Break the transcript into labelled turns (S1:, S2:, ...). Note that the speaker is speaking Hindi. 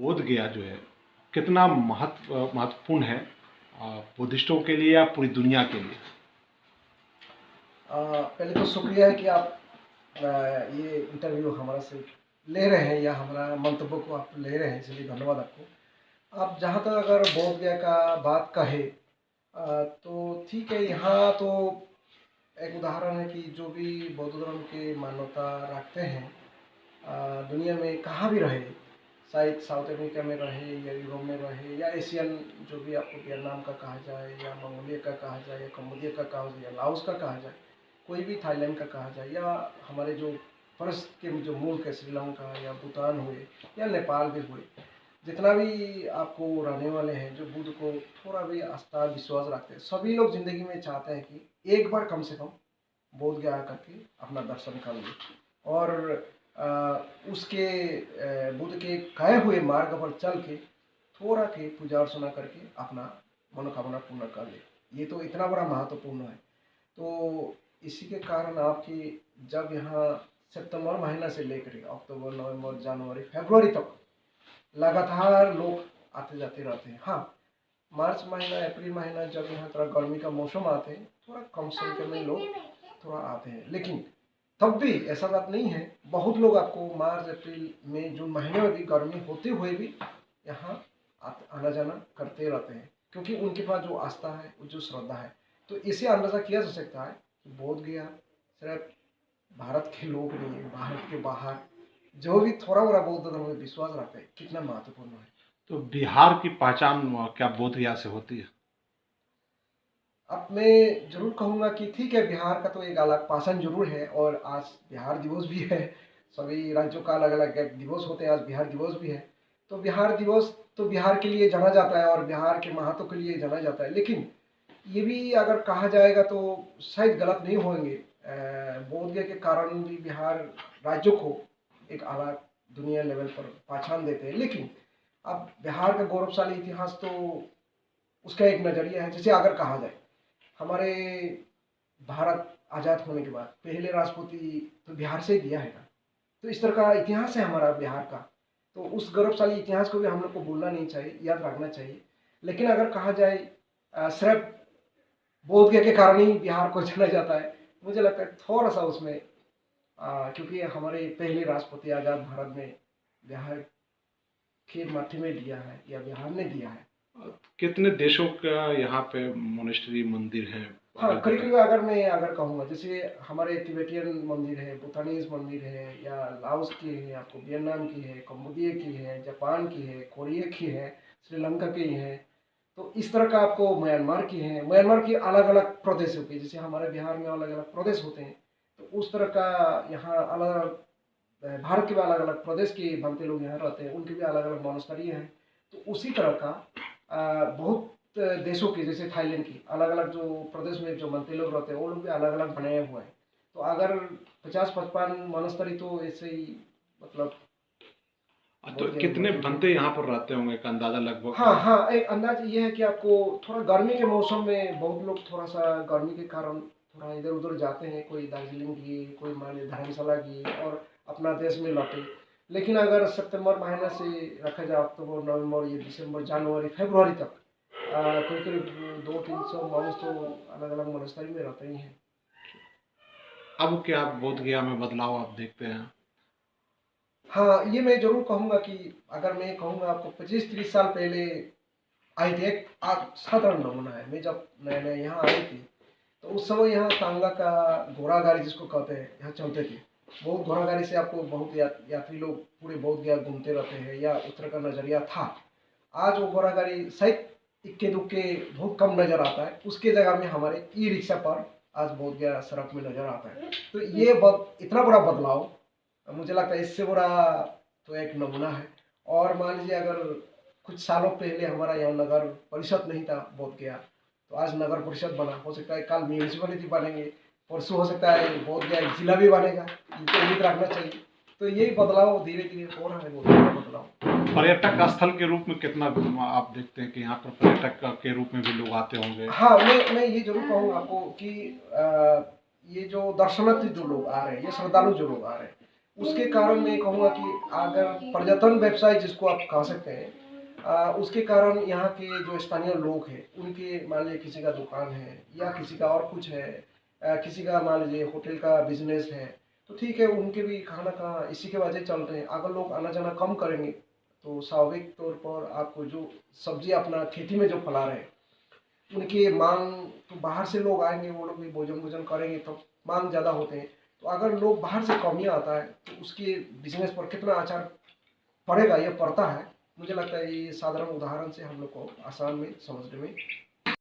S1: बोध गया जो है कितना महत्वपूर्ण है बुद्धिस्टों के लिए या पूरी दुनिया के लिए?
S2: पहले तो शुक्रिया है कि आप ये इंटरव्यू हमारा से ले रहे हैं या हमारा मंतव्य को आप ले रहे हैं, इसलिए धन्यवाद आपको। आप जहाँ तक अगर बोध गया का बात कहे तो ठीक है। यहाँ तो एक उदाहरण है कि जो भी बौद्ध धर्म की मान्यता रखते हैं दुनिया में कहाँ भी रहे, शायद साउथ अमेरिका में रहे या यूरोप में रहे या एशियन, जो भी आपको वियतनाम का कहा जाए या मंगोलिया का कहा जाए या कम्बोडिया का कहा जाए या लाओस का कहा जाए, कोई भी थाईलैंड का कहा जाए या हमारे जो फर्स्ट के जो मुल्क है श्रीलंका या भूटान हुए या नेपाल भी हुए, जितना भी आपको रहने वाले हैं जो बुद्ध को थोड़ा भी आस्था विश्वास रखते हैं, सभी लोग जिंदगी में चाहते हैं कि एक बार कम से कम बोध गया करके अपना दर्शन कर ले और उसके बुद्ध के कहे हुए मार्ग पर चल के थोड़ा के पूजा अर्चना करके अपना मनोकामना पूर्ण कर ले। ये तो इतना बड़ा महत्वपूर्ण है। तो इसी के कारण आपकी जब यहाँ सितंबर महीना से लेकर अक्टूबर नवंबर जनवरी फरवरी तक लगातार लोग आते जाते रहते हैं। हाँ, मार्च महीना अप्रैल महीना जब यहाँ थोड़ा गर्मी का मौसम आते हैं, थोड़ा कम संख्या में लोग थोड़ा आते हैं, लेकिन तब भी ऐसा बात नहीं है। बहुत लोग आपको मार्च अप्रैल मई जून महीने में भी गर्मी होते हुए भी यहाँ आना जाना करते रहते हैं, क्योंकि उनके पास जो आस्था है, जो श्रद्धा है। तो इसे अंदाजा किया जा सकता है कि बोध गया सिर्फ भारत के लोग नहीं है, भारत के बाहर जो भी थोड़ा बड़ा बौद्ध धर्म में विश्वास रखते हैं कितना महत्वपूर्ण है।
S1: तो बिहार की पहचान क्या बोध गया से होती है?
S2: अब मैं जरूर कहूँगा कि ठीक है, बिहार का तो एक अलग पहचान जरूर है और आज बिहार दिवस भी है। सभी राज्यों का अलग अलग दिवस होते हैं, आज बिहार दिवस भी है। तो बिहार दिवस तो बिहार के लिए जाना जाता है और बिहार के महत्व के लिए जाना जाता है, लेकिन ये भी अगर कहा जाएगा तो शायद गलत नहीं होंगे। बोध गया के कारण भी बिहार राज्यों को एक अलग दुनिया लेवल पर पहचान देते हैं। लेकिन अब बिहार का गौरवशाली इतिहास तो उसका एक नज़रिया है। जैसे अगर कहा जाए हमारे भारत आज़ाद होने के बाद पहले राष्ट्रपति तो बिहार से ही दिया है ना, तो इस तरह का इतिहास है हमारा बिहार का। तो उस गौरवशाली इतिहास को भी हम लोग को भूलना नहीं चाहिए, याद रखना चाहिए। लेकिन अगर कहा जाए सिर्फ बोध गया के कारण ही बिहार को जाना जाता है, मुझे लगता है थोड़ा सा उसमें क्योंकि हमारे पहले राष्ट्रपति आज़ाद भारत में बिहार के माथे में दिया है या बिहार ने दिया है।
S1: कितने देशों का यहाँ पे मोनेस्ट्री मंदिर है?
S2: हाँ, करीब अगर मैं अगर कहूँगा, जैसे हमारे तिब्बतियन मंदिर है, भूटानीज मंदिर है, या लाओस की है, आपको वियतनाम की है, कम्बोडिया की है, जापान की है, कोरिया की है, श्रीलंका की है। तो इस तरह का आपको म्यांमार की है। म्यांमार की अलग अलग प्रदेश होते हैं, जैसे हमारे बिहार में अलग अलग प्रदेश होते हैं, तो उस तरह का यहाँ अलग अलग भारत के भी अलग अलग प्रदेश के बनते लोग यहाँ रहते हैं, उनके भी अलग अलग मोनेस्ट्री हैं। तो उसी तरह का बहुत देशों की, जैसे थाईलैंड की अलग अलग जो प्रदेश में जो मंत्री लोग रहते हैं वो लोग भी अलग अलग बनाए हुए हैं। तो अगर 50-55 मोनेस्ट्री तो ऐसे ही मतलब
S1: तो कितने बंदे यहाँ पर रहते होंगे एक अंदाजा लगभग?
S2: हाँ हाँ, एक अंदाज ये है कि आपको थोड़ा गर्मी के मौसम में बहुत लोग थोड़ा सा गर्मी के कारण थोड़ा इधर उधर जाते हैं, कोई दार्जिलिंग की, कोई मान लीजिए धर्मशाला की और अपना देश में लौटे। लेकिन अगर सितंबर महीना से रखा जाए अक्टूबर नवंबर ये दिसंबर जनवरी फरवरी तक करीब करीब 200-300 मानुस तो अलग अलग मोनेस्ट्री में रहते ही हैं।
S1: अब क्या बोध गया में बदलाव आप देखते हैं?
S2: हाँ, ये मैं जरूर कहूँगा कि अगर मैं कहूँगा आपको 25-30 साल पहले आई थी, एक साधारण नमूना है। मैं जब नए नए यहाँ आई थी तो उस समय यहाँ तांगा का घोड़ा गाड़ी जिसको कहते हैं यहाँ चलते थे। बहुत घोड़ा गाड़ी से आपको बहुत यात्री लोग पूरे बोध गया घूमते रहते हैं या उस तरह का नज़रिया था। आज वो घोड़ा गाड़ी शायद इक्के दुक्के बहुत कम नज़र आता है, उसके जगह में हमारे ई रिक्शा पर आज बोध गया सड़क में नज़र आता है। तो ये इतना बड़ा बदलाव मुझे लगता है इससे बड़ा तो एक नमूना है। और मान लीजिए अगर कुछ सालों पहले हमारा यहाँ नगर परिषद नहीं था बोध गया, तो आज नगर परिषद बना। हो सकता है कल म्यूनिसिपलिटी बनेंगे, परसों हो सकता है बोध गया एक जिला भी बनेगा, इनको उम्मीद रखना चाहिए। तो यही बदलाव धीरे धीरे हो रहा है, बोध गया बदलाव।
S1: पर्यटक स्थल के रूप में कितना आप देखते हैं कि यहाँ पर पर्यटक के रूप में भी लोग आते होंगे?
S2: हाँ, मैं ये जरूर कहूँगा आपको कि ये जो दर्शनार्थी जो लोग आ रहे हैं, ये श्रद्धालु जो लोग आ रहे हैं, उसके कारण मैं कहूँगा कि अगर पर्यटन व्यवसाय जिसको आप कह सकते हैं, उसके कारण यहाँ के जो स्थानीय लोग हैं उनके मान लीजिए किसी का दुकान है या किसी का और कुछ है, किसी का मान लीजिए होटल का बिजनेस है, तो ठीक है, उनके भी कहाँ ना कहाँ इसी के वजह चल रहे हैं। अगर लोग आना जाना कम करेंगे तो स्वाभाविक तौर पर आपको जो सब्जी अपना खेती में जो फैला रहे हैं उनकी मांग, तो बाहर से लोग आएंगे, वो लोग भी भोजन भोजन करेंगे तो मांग ज़्यादा होते हैं। तो अगर लोग बाहर से कमी आता है तो उसके बिजनेस पर कितना असर पड़ेगा, ये पड़ता है। मुझे लगता है ये साधारण उदाहरण से हम लोग को आसान में समझने में